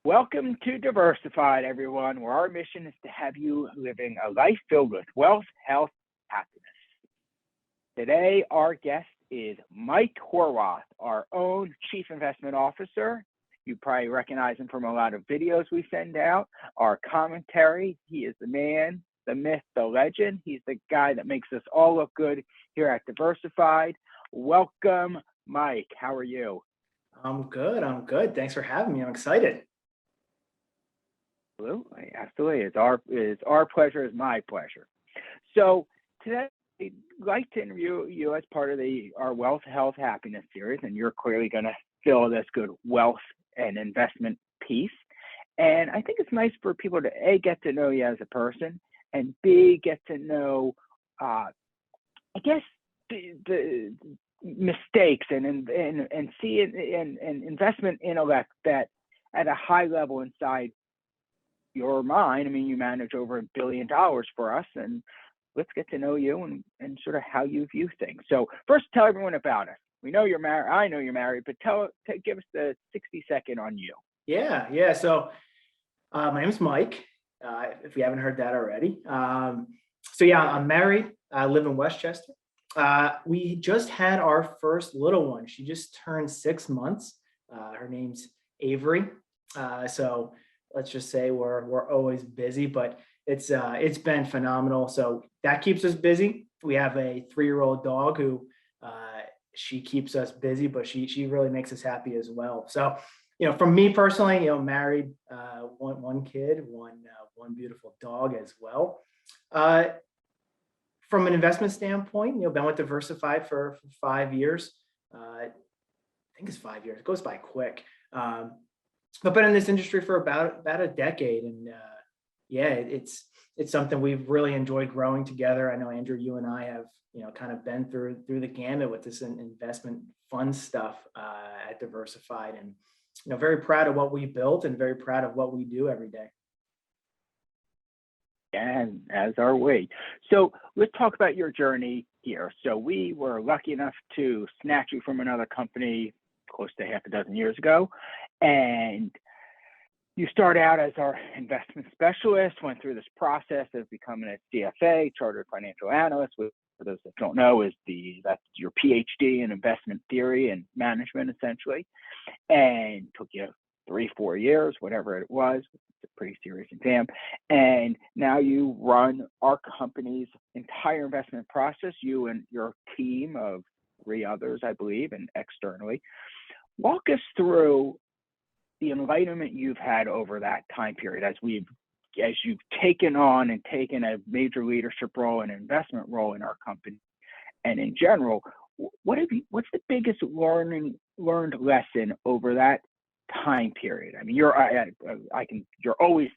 Welcome to Diversified, everyone, where our mission is to have you living a life filled with wealth, health, happiness. Today, our guest is Mike Horwath, our own Chief Investment Officer. You probably recognize him from a lot of videos we send out, our commentary. He is the man, the myth, the legend. He's the guy that makes us all look good here at Diversified. Welcome, Mike. How are you? I'm good. Thanks for having me. I'm excited. Absolutely. It's our pleasure. It's my pleasure. So today, I'd like to interview you as part of our Wealth, Health, Happiness series, and you're clearly going to fill this good wealth and investment piece. And I think it's nice for people to A, get to know you as a person, and B, get to know, I guess, the mistakes and see and investment intellect that at a high level inside your mind. I mean, you manage over $1 billion for us, and let's get to know you and sort of how you view things. So first, tell everyone about us. We know you're married. I know you're married, but give us the 60-second on you. Yeah. So my name's Mike, if we haven't heard that already. I'm married. I live in Westchester. We just had our first little one. She just turned 6 months. Her name's Avery. So let's just say we're always busy, but it's been phenomenal. So that keeps us busy. We have a 3-year-old dog who she keeps us busy, but she really makes us happy as well. So, from me personally, married, one kid, one beautiful dog as well. From an investment standpoint, been with Diversified for 5 years. I think it's 5 years. It goes by quick. But been in this industry for about a decade, and it's something we've really enjoyed growing together. I know, Andrew, you and I have kind of been through the gamut with this investment fund stuff at Diversified, and very proud of what we built and very proud of what we do every day. And as are we. So let's talk about your journey here. So we were lucky enough to snatch you from another company close to half a dozen years ago. And you start out as our investment specialist, went through this process of becoming a CFA, Chartered Financial Analyst, which, for those that don't know, that's your PhD in investment theory and management, essentially. And took you 3-4 years, whatever it was. It's a pretty serious exam. And now you run our company's entire investment process, you and your team of 3 others, I believe, and externally. Walk us through the enlightenment you've had over that time period as you've taken on and taken a major leadership role and investment role in our company. And in general, what's the biggest learned lesson over that time period? I mean, you're always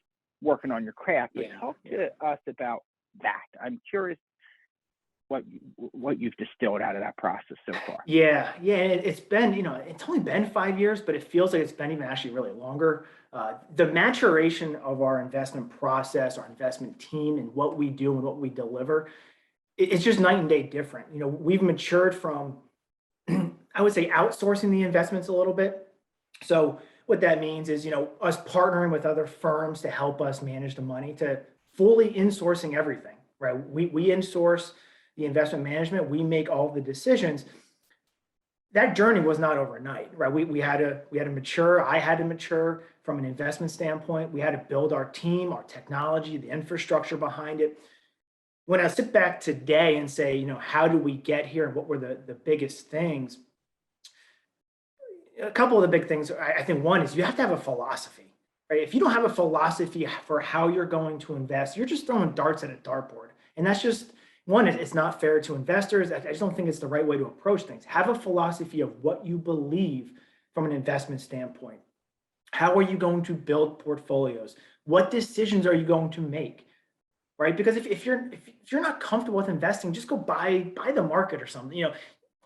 working on your craft, but talk to us about that. I'm curious what you've distilled out of that process so far. It's been, it's only been 5 years, but it feels like it's been even actually really longer. The maturation of our investment process, our investment team, and what we do and what we deliver, it's just night and day different. We've matured from, I would say, outsourcing the investments a little bit. So what that means is, us partnering with other firms to help us manage the money, to fully insourcing everything, right? We insource the investment management. We make all the decisions. That journey was not overnight, right? We had to mature. I had to mature from an investment standpoint. We had to build our team, our technology, the infrastructure behind it. When I sit back today and say, how do we get here and what were the biggest things? A couple of the big things, I think one is you have to have a philosophy, right? If you don't have a philosophy for how you're going to invest, you're just throwing darts at a dartboard. And that's just, one, it's not fair to investors. I just don't think it's the right way to approach things. Have a philosophy of what you believe from an investment standpoint. How are you going to build portfolios? What decisions are you going to make, right? Because if you're not comfortable with investing, just go buy the market or something.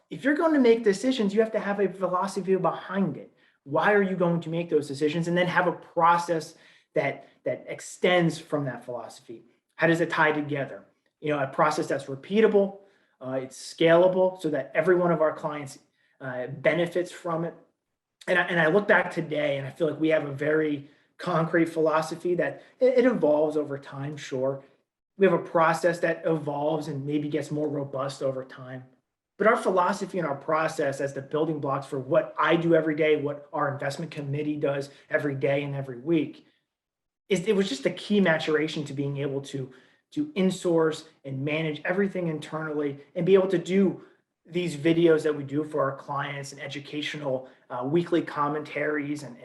If you're going to make decisions, you have to have a philosophy behind it. Why are you going to make those decisions? And then have a process that extends from that philosophy. How does it tie together? A process that's repeatable, it's scalable, so that every one of our clients benefits from it. And I look back today and I feel like we have a very concrete philosophy that it evolves over time, sure. We have a process that evolves and maybe gets more robust over time. But our philosophy and our process as the building blocks for what I do every day, what our investment committee does every day and every week, it was just a key maturation to being able to insource and manage everything internally and be able to do these videos that we do for our clients and educational weekly commentaries and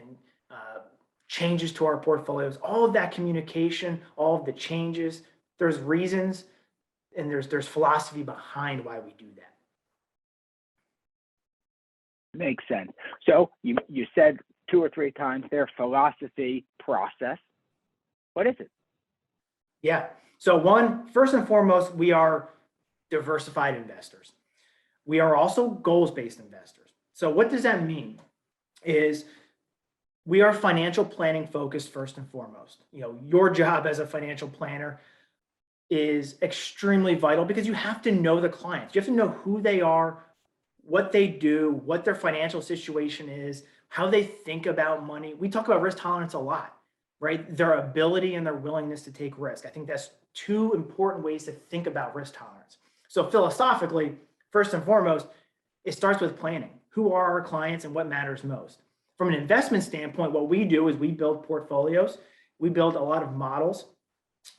changes to our portfolios, all of that communication, all of the changes, there's reasons and there's philosophy behind why we do that. Makes sense. So you said 2 or 3 times there, philosophy, process. What is it? Yeah. So first and foremost, we are diversified investors. We are also goals-based investors. So what does that mean? Is we are financial planning focused first and foremost. Your job as a financial planner is extremely vital because you have to know the clients. You have to know who they are, what they do, what their financial situation is, how they think about money. We talk about risk tolerance a lot, right? Their ability and their willingness to take risk. I think that's 2 important ways to think about risk tolerance. So philosophically, first and foremost, it starts with planning. Who are our clients and what matters most? From an investment standpoint, what we do is we build portfolios. We build a lot of models.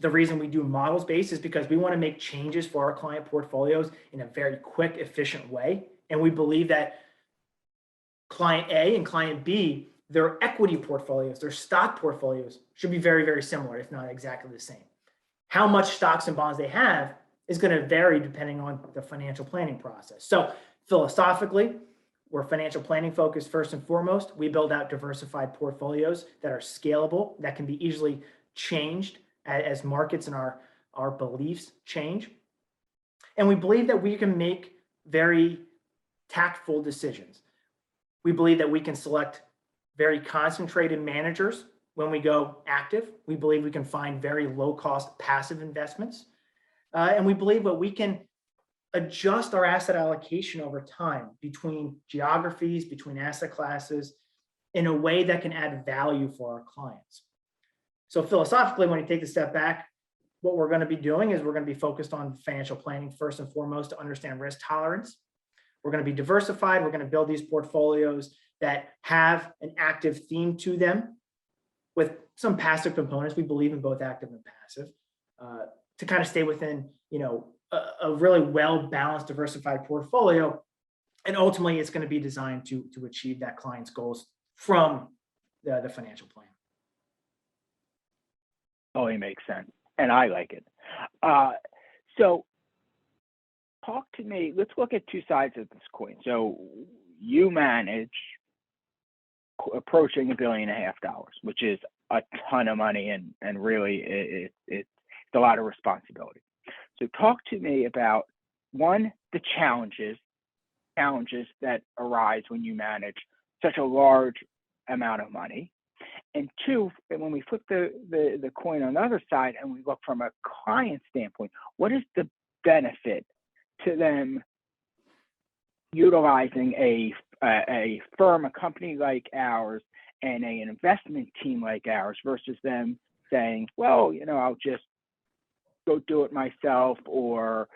The reason we do models based is because we want to make changes for our client portfolios in a very quick, efficient way. And we believe that client A and client B, their equity portfolios, their stock portfolios should be very, very similar, if not exactly the same. How much stocks and bonds they have is going to vary depending on the financial planning process. So philosophically, we're financial planning focused first and foremost. We build out diversified portfolios that are scalable, that can be easily changed as markets and our beliefs change. And we believe that we can make very tactful decisions. We believe that we can select very concentrated managers when we go active. We believe we can find very low cost passive investments. And we believe that we can adjust our asset allocation over time between geographies, between asset classes, in a way that can add value for our clients. So philosophically, when you take the step back, what we're going to be doing is we're going to be focused on financial planning first and foremost to understand risk tolerance. We're going to be diversified. We're going to build these portfolios that have an active theme to them with some passive components. We believe in both active and passive to kind of stay within, a really well-balanced, diversified portfolio. And ultimately, it's going to be designed to achieve that client's goals from the financial plan. Oh, it makes sense. And I like it. So talk to me. Let's look at 2 sides of this coin. So you manage approaching $1.5 billion, which is a ton of money and really it's a lot of responsibility. So talk to me about, 1, the challenges that arise when you manage such a large amount of money. And 2, when we flip the coin on the other side and we look from a client standpoint, what is the benefit to them utilizing a firm, a company like ours, and an investment team like ours versus them saying, well, I'll just go do it myself or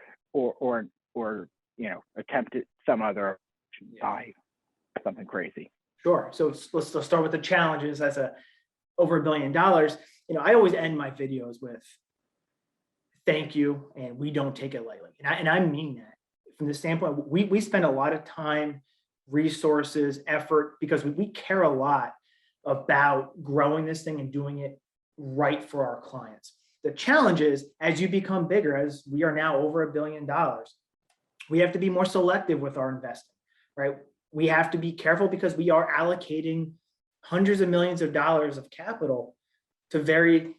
attempt it some other buy something crazy. Sure. So let's start with the challenges. As over $1 billion, I always end my videos with thank you, and we don't take it lightly. And I mean that from the standpoint, we spend a lot of time, resources, effort, because we care a lot about growing this thing and doing it right for our clients. The challenge is, as you become bigger, as we are now over $1 billion, we have to be more selective with our investing, right? We have to be careful because we are allocating hundreds of millions of dollars of capital to very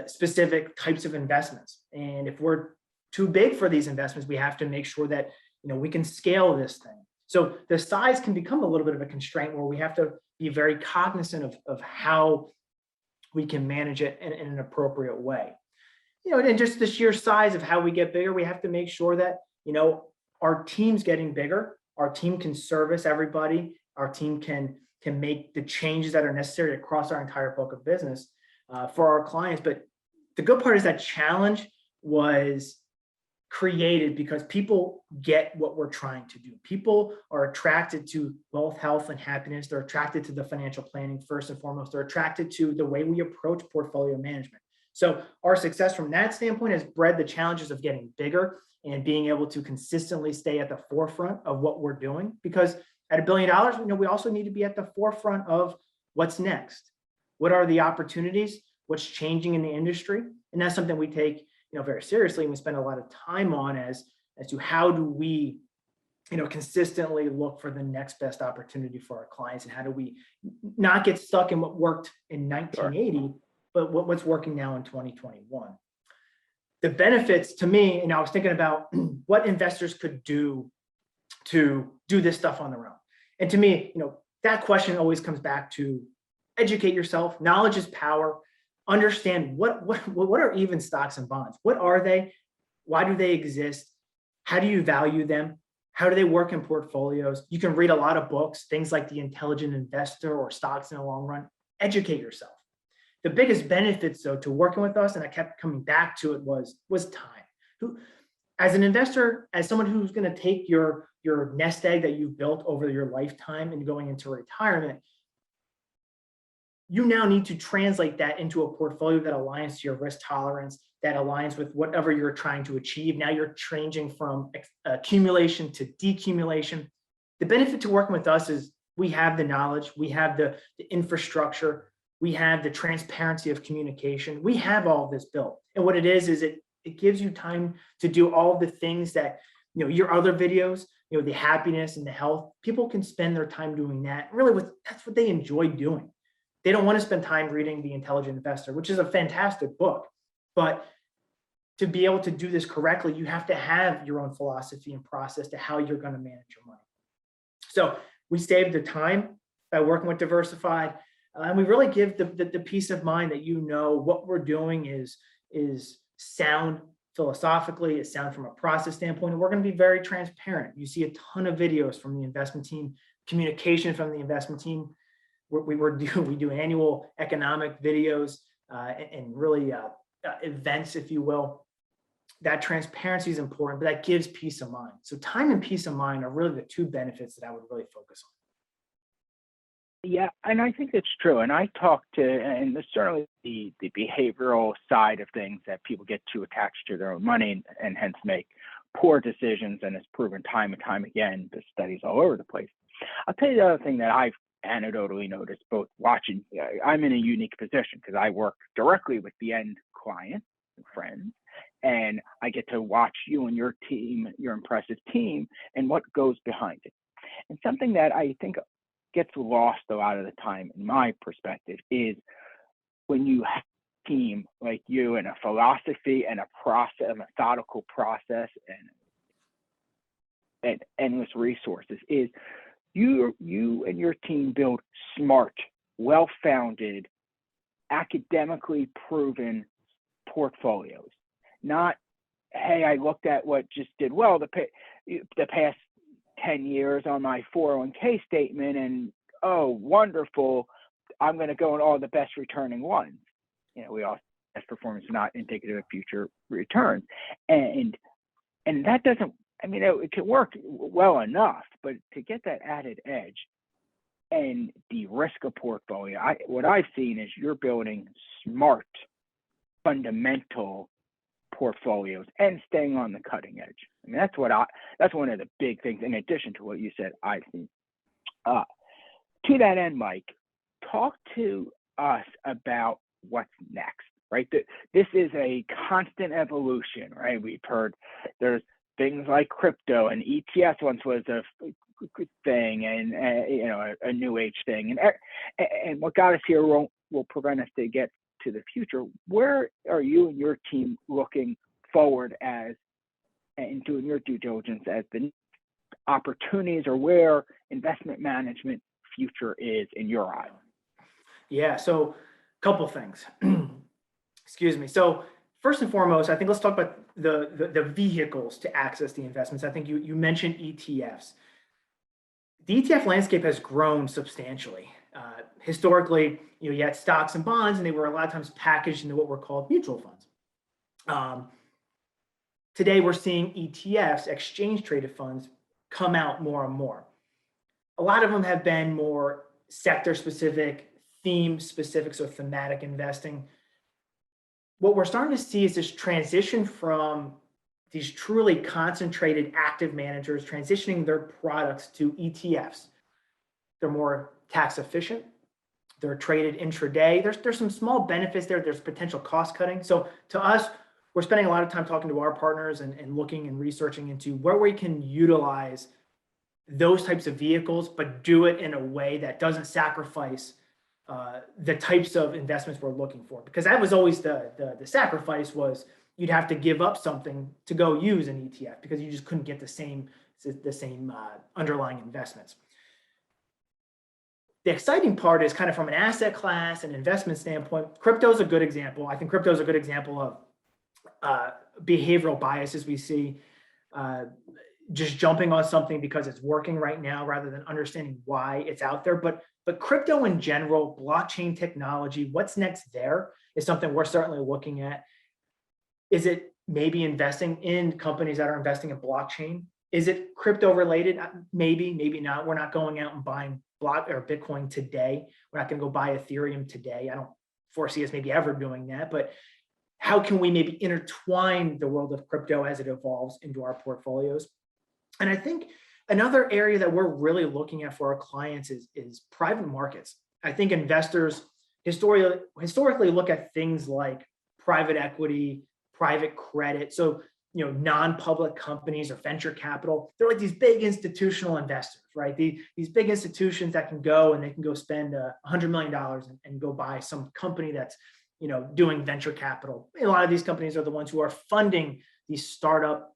specific types of investments. And if we're too big for these investments, we have to make sure that we can scale this thing. So the size can become a little bit of a constraint where we have to be very cognizant of how we can manage it in an appropriate way. And just the sheer size of how we get bigger, we have to make sure that, our team's getting bigger. Our team can service everybody. Our team can can make the changes that are necessary across our entire book of business for our clients. But the good part is that challenge was created because people get what we're trying to do. People are attracted to wealth, health, and happiness. They're attracted to the financial planning first and foremost. They're attracted to the way we approach portfolio management. So our success from that standpoint has bred the challenges of getting bigger and being able to consistently stay at the forefront of what we're doing. Because at $1 billion, we also need to be at the forefront of what's next. What are the opportunities? What's changing in the industry? And that's something we take very seriously, and we spend a lot of time on as to how do we consistently look for the next best opportunity for our clients, and how do we not get stuck in what worked in 1980, but what's working now in 2021. The benefits to me, and I was thinking about what investors could do to do this stuff on their own. And to me, that question always comes back to educate yourself. Knowledge is power. Understand what are even stocks and bonds? What are they? Why do they exist? How do you value them? How do they work in portfolios? You can read a lot of books, things like The Intelligent Investor or Stocks in the Long Run. Educate yourself. The biggest benefits, though, to working with us, and I kept coming back to it, was time. As an investor, as someone who's going to take your nest egg that you've built over your lifetime and going into retirement, you now need to translate that into a portfolio that aligns to your risk tolerance, that aligns with whatever you're trying to achieve. Now you're changing from accumulation to decumulation. The benefit to working with us is we have the knowledge, we have the infrastructure, we have the transparency of communication. We have all of this built. And what it is it gives you time to do all the things that, your other videos, the happiness and the health, people can spend their time doing that. Really, that's what they enjoy doing. They don't want to spend time reading The Intelligent Investor, which is a fantastic book. But to be able to do this correctly, you have to have your own philosophy and process to how you're going to manage your money. So we save the time by working with Diversified. And we really give the peace of mind that what we're doing is sound philosophically, it's sound from a process standpoint, and we're going to be very transparent. You see a ton of videos from the investment team, communication from the investment team. We do annual economic videos and really events, if you will. That transparency is important, but that gives peace of mind. So time and peace of mind are really the two benefits that I would really focus on. Yeah, and I think it's true. And I talk and there's certainly the behavioral side of things that people get too attached to their own money and hence make poor decisions. And it's proven time and time again, the studies all over the place. I'll tell you the other thing that I've anecdotally noticed, both watching, I'm in a unique position because I work directly with the end client and friends, and I get to watch you and your team, your impressive team, and what goes behind it. And something that I think gets lost a lot of the time, in my perspective, is when you have a team like you and a philosophy and a process, a methodical process, and endless resources, is you and your team build smart, well-founded, academically proven portfolios. Not, hey, I looked at what just did well the past 10 years on my 401k statement, and oh, wonderful, I'm going to go in all the best returning ones. We all, best performance is not indicative of future returns, and that doesn't. It can work well enough, but to get that added edge and de-risk a portfolio, what I've seen is you're building smart, fundamental portfolios and staying on the cutting edge. That's one of the big things, in addition to what you said, I've seen. To that end, Mike, talk to us about what's next, right? This is a constant evolution, right? We've heard there's things like crypto and ETFs once was a thing, and a new age thing, and what got us here will prevent us to get to the future. Where are you and your team looking forward and doing your due diligence as the opportunities, or where investment management future is in your eye? Yeah, so a couple things. Excuse me. So first and foremost, I think let's talk about the vehicles to access the investments. I think you mentioned ETFs. The ETF landscape has grown substantially. Historically, you had stocks and bonds, and they were a lot of times packaged into what were called mutual funds. Today, we're seeing ETFs, exchange traded funds, come out more and more. A lot of them have been more sector specific, theme specific, so thematic investing. What we're starting to see is this transition from these truly concentrated active managers transitioning their products to ETFs. They're more tax efficient. They're traded intraday. There's some small benefits there. There's potential cost cutting. So to us, we're spending a lot of time talking to our partners and looking and researching into where we can utilize those types of vehicles, but do it in a way that doesn't sacrifice the types of investments we're looking for. Because that was always the sacrifice was you'd have to give up something to go use an ETF because you just couldn't get the same underlying investments. The exciting part is kind of from an asset class and investment standpoint, crypto is a good example. I think crypto is a good example of behavioral biases we see, just jumping on something because it's working right now rather than understanding why it's out there. But crypto in general, blockchain technology, what's next there is something we're certainly looking at. Is it maybe investing in companies that are investing in blockchain? Is it crypto related? Maybe, maybe not. We're not going out and buying Bitcoin today. We're not going to go buy Ethereum today. I don't foresee us maybe ever doing that, but how can we maybe intertwine the world of crypto as it evolves into our portfolios? And I think another area that we're really looking at for our clients is private markets. I think investors historically look at things like private equity, private credit. So, non-public companies or venture capital, they're like these big institutional investors, right? These big institutions that can go and they can go spend $100 million and go buy some company that's, doing venture capital. A lot of these companies are the ones who are funding these startup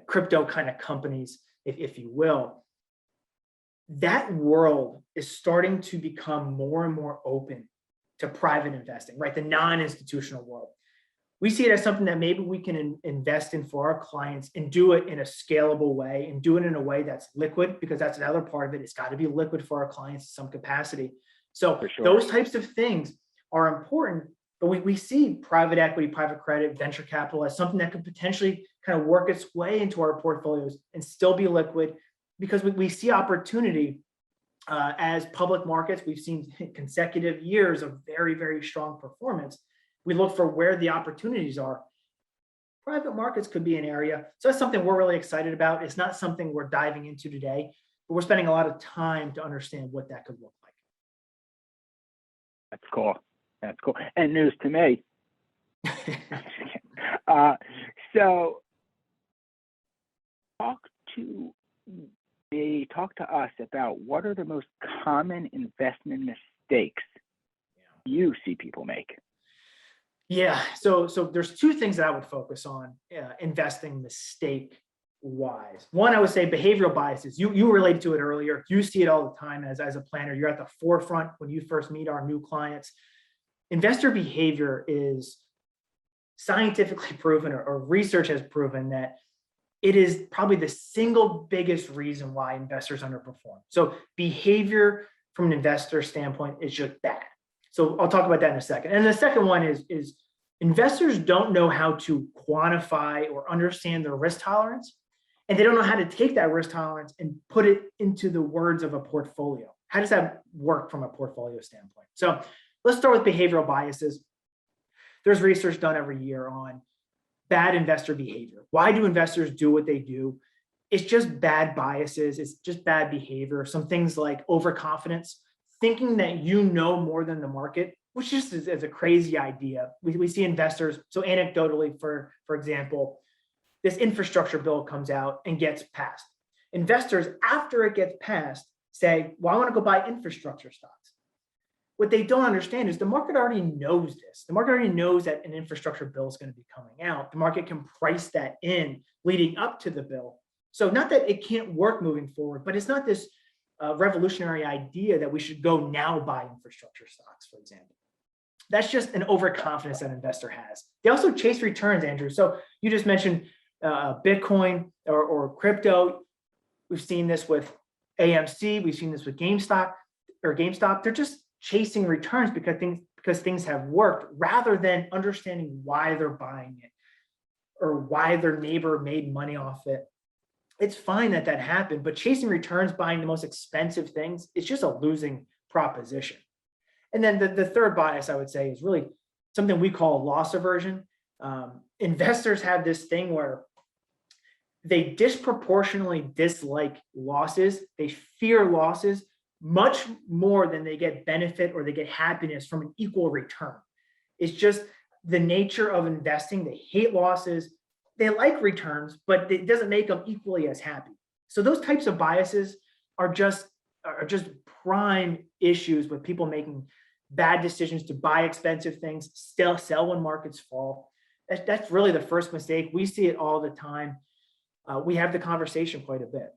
crypto kind of companies, if you will. That world is starting to become more and more open to private investing, right? The non-institutional world. We see it as something that maybe we can invest in for our clients and do it in a scalable way and do it in a way that's liquid, because that's another part of it. It's got to be liquid for our clients in some capacity. So those types of things are important, but we see private equity, private credit, venture capital as something that could potentially kind of work its way into our portfolios and still be liquid, because we see opportunity as public markets. We've seen consecutive years of very, very strong performance. We look for where the opportunities are. Private markets could be an area. So that's something we're really excited about. It's not something we're diving into today, but we're spending a lot of time to understand what that could look like. That's cool. That's cool. And news to me. So talk to us about what are the most common investment mistakes you see people make. Yeah, so there's two things that I would focus on investing mistake wise. One, I would say behavioral biases. You related to it earlier. You see it all the time as a planner. You're at the forefront when you first meet our new clients. Investor behavior is scientifically proven, or research has proven that it is probably the single biggest reason why investors underperform. So behavior from an investor standpoint is just bad. So I'll talk about that in a second. And the second one is investors don't know how to quantify or understand their risk tolerance, and they don't know how to take that risk tolerance and put it into the words of a portfolio. How does that work from a portfolio standpoint? So let's start with behavioral biases. There's research done every year on bad investor behavior. Why do investors do what they do? It's just bad biases. It's just bad behavior. Some things like overconfidence, thinking that you know more than the market, which just is a crazy idea. We see investors, so anecdotally, for example, this infrastructure bill comes out and gets passed. Investors, after it gets passed, say, well, I want to go buy infrastructure stocks. What they don't understand is the market already knows this. The market already knows that an infrastructure bill is going to be coming out. The market can price that in leading up to the bill. So not that it can't work moving forward, but it's not this revolutionary idea that we should go now buy infrastructure stocks, for example. That's just an overconfidence that an investor has. They also chase returns, Andrew. So you just mentioned Bitcoin or crypto. We've seen this with AMC. We've seen this with GameStop. They're just chasing returns because things have worked rather than understanding why they're buying it or why their neighbor made money off it. It's fine that happened, but chasing returns, buying the most expensive things, it's just a losing proposition. And then the third bias I would say is really something we call loss aversion. Investors have this thing where they disproportionately dislike losses. They fear losses much more than they get benefit or they get happiness from an equal return. It's just the nature of investing. They hate losses. They like returns, but it doesn't make them equally as happy. So those types of biases are just prime issues with people making bad decisions to buy expensive things, still sell when markets fall. That's really the first mistake. We see it all the time. We have the conversation quite a bit.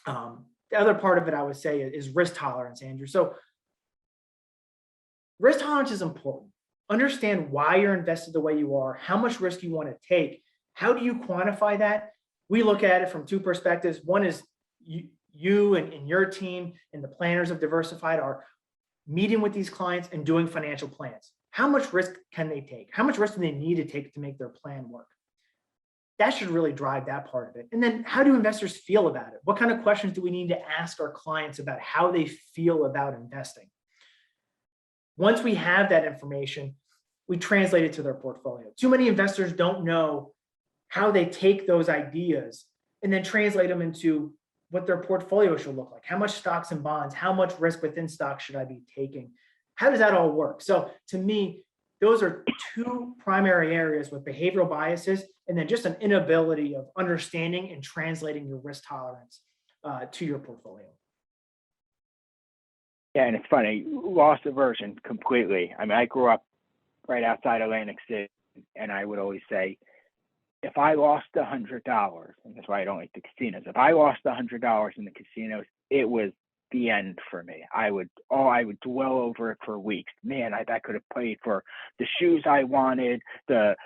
The other part of it, I would say, is risk tolerance, Andrew. So risk tolerance is important. Understand why you're invested the way you are, how much risk you want to take. How do you quantify that? We look at it from two perspectives. One is you and your team and the planners of Diversified are meeting with these clients and doing financial plans. How much risk can they take? How much risk do they need to take to make their plan work? That should really drive that part of it. And then how do investors feel about it? What kind of questions do we need to ask our clients about how they feel about investing? Once we have that information, we translate it to their portfolio. Too many investors don't know how they take those ideas and then translate them into what their portfolio should look like. How much stocks and bonds, how much risk within stocks should I be taking? How does that all work? So to me, those are two primary areas with behavioral biases, and then just an inability of understanding and translating your risk tolerance to your portfolio. Yeah, and it's funny, loss aversion completely. I mean, I grew up right outside Atlantic City, and I would always say, if I lost $100, and that's why I don't like the casinos, if I lost $100 in the casinos, it was the end for me. I would dwell over it for weeks. Man, I could have paid for the shoes I wanted, the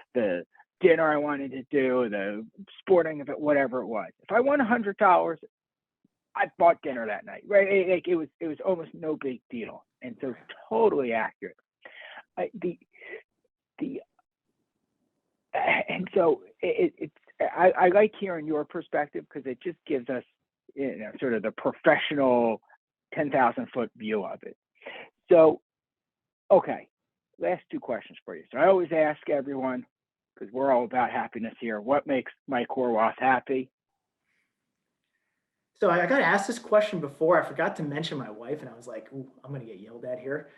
dinner I wanted to do, the sporting event, whatever it was. If I won $100, I bought dinner that night, right? It was almost no big deal, and so totally accurate. And so I like hearing your perspective because it just gives us, sort of the professional 10,000-foot view of it. So, okay, last two questions for you. So I always ask everyone, because we're all about happiness here, what makes Mike Horwath happy? So I got asked this question before. I forgot to mention my wife, and I was like, "Ooh, I'm going to get yelled at here."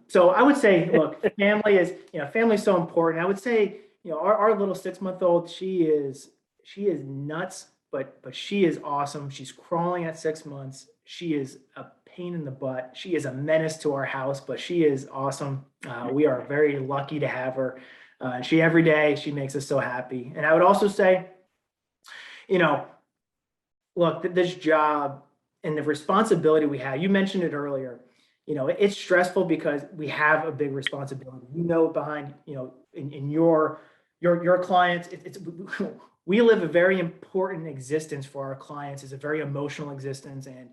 So I would say, look, family is so important. I would say, our little 6-month-old, she is nuts, but she is awesome. She's crawling at 6 months. She is a pain in the butt. She is a menace to our house, but she is awesome. We are very lucky to have her. Every day she makes us so happy. And I would also say, look, this job and the responsibility we have, you mentioned it earlier, it's stressful because we have a big responsibility. Behind, in your clients, we live a very important existence for our clients. It's a very emotional existence. And,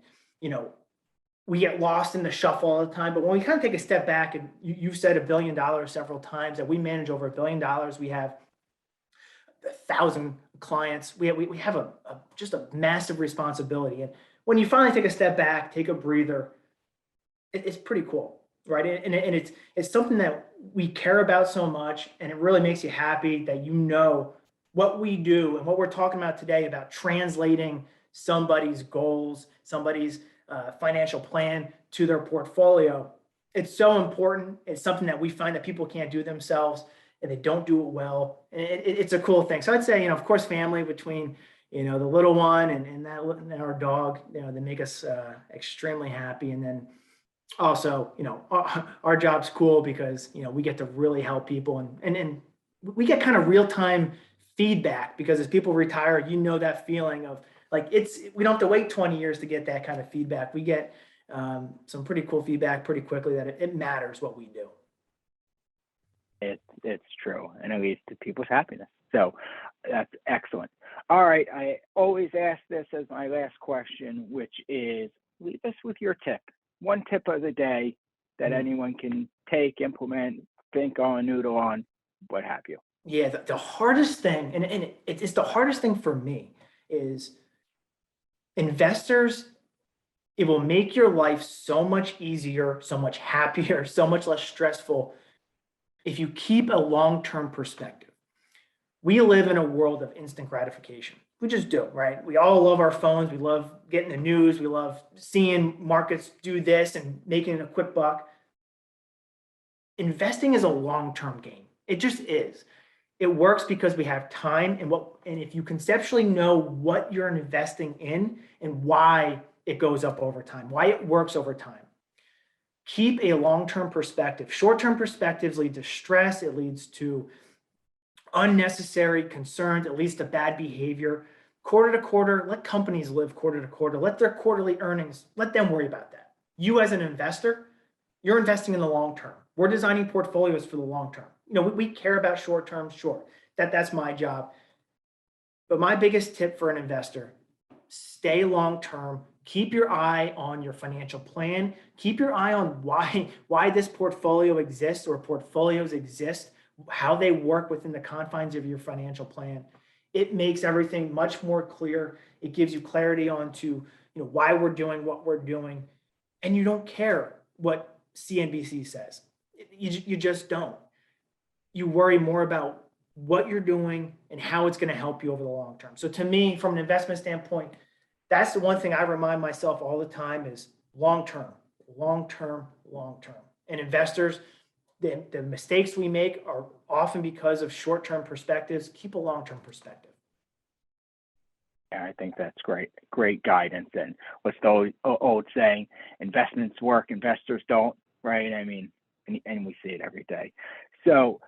we get lost in the shuffle all the time. But when we kind of take a step back, and you've said $1 billion several times, that we manage over $1 billion. We have 1,000 clients. We have just a massive responsibility. And when you finally take a step back, take a breather, it's pretty cool, right? And it's something that we care about so much, and it really makes you happy that what we do and what we're talking about today about translating somebody's goals, somebody's financial plan to their portfolio. It's so important. It's something that we find that people can't do themselves, and they don't do it well. And it's a cool thing. So I'd say, of course, family between, the little one and our dog, they make us extremely happy. And then also, our job's cool because, we get to really help people and we get kind of real-time feedback, because as people retire, that feeling of like, we don't have to wait 20 years to get that kind of feedback. We get some pretty cool feedback pretty quickly that it matters what we do. It's true, and it leads to people's happiness. So that's excellent. All right. I always ask this as my last question, which is leave us with your tip. One tip of the day that Mm. anyone can take, implement, think on, noodle on, what have you. Yeah, the hardest thing, and it's the hardest thing for me, is investors. It will make your life so much easier, so much happier, so much less stressful if you keep a long-term perspective. We live in a world of instant gratification. We just do, right? We all love our phones. We love getting the news. We love seeing markets do this and making a quick buck. Investing is a long-term game. It just is. It works because we have time, and if you conceptually know what you're investing in and why it goes up over time, why it works over time. Keep a long-term perspective. Short-term perspectives lead to stress. It leads to unnecessary concerns. It leads to bad behavior. Quarter to quarter, let companies live quarter to quarter. Let their quarterly earnings, let them worry about that. You as an investor, you're investing in the long term. We're designing portfolios for the long term. We care about short term, sure. That's my job. But my biggest tip for an investor, stay long term. Keep your eye on your financial plan. Keep your eye on why this portfolio exists or portfolios exist, how they work within the confines of your financial plan. It makes everything much more clear. It gives you clarity onto why we're doing what we're doing, and you don't care what CNBC says. You just don't. You worry more about what you're doing and how it's going to help you over the long term. So to me, from an investment standpoint, that's the one thing I remind myself all the time is long term, long term, long term. And investors, the mistakes we make are often because of short-term perspectives. Keep a long-term perspective. Yeah, I think that's great guidance. And what's the old saying, investments work, investors don't, right? I mean, and we see it every day. So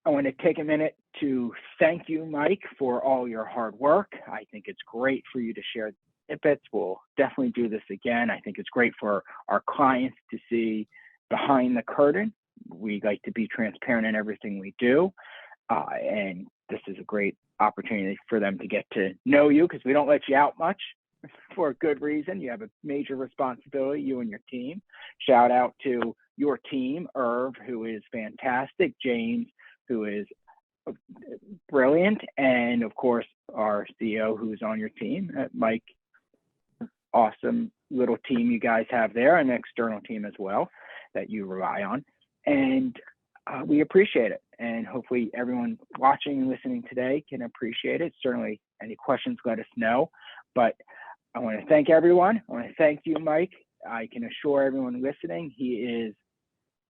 I want to take a minute to thank you, Mike, for all your hard work. I think it's great for you to share tidbits. We'll definitely do this again. I think it's great for our clients to see behind the curtain. We like to be transparent in everything we do. And this is a great opportunity for them to get to know you because we don't let you out much for a good reason. You have a major responsibility, you and your team. Shout out to your team, Irv, who is fantastic, James, who is brilliant, and of course, our CEO who's on your team, Mike. Awesome little team you guys have there, an external team as well that you rely on. And we appreciate it. And hopefully everyone watching and listening today can appreciate it. Certainly any questions, let us know. But I want to thank everyone. I want to thank you, Mike. I can assure everyone listening, he is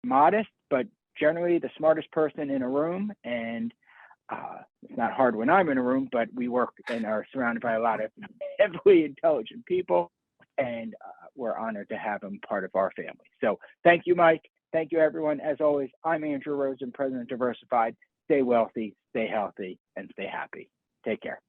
modest, but generally the smartest person in a room. And it's not hard when I'm in a room, but we work and are surrounded by a lot of heavily intelligent people. And we're honored to have him part of our family. So thank you, Mike. Thank you, everyone. As always, I'm Andrew Rosen, President of Diversified. Stay wealthy, stay healthy, and stay happy. Take care.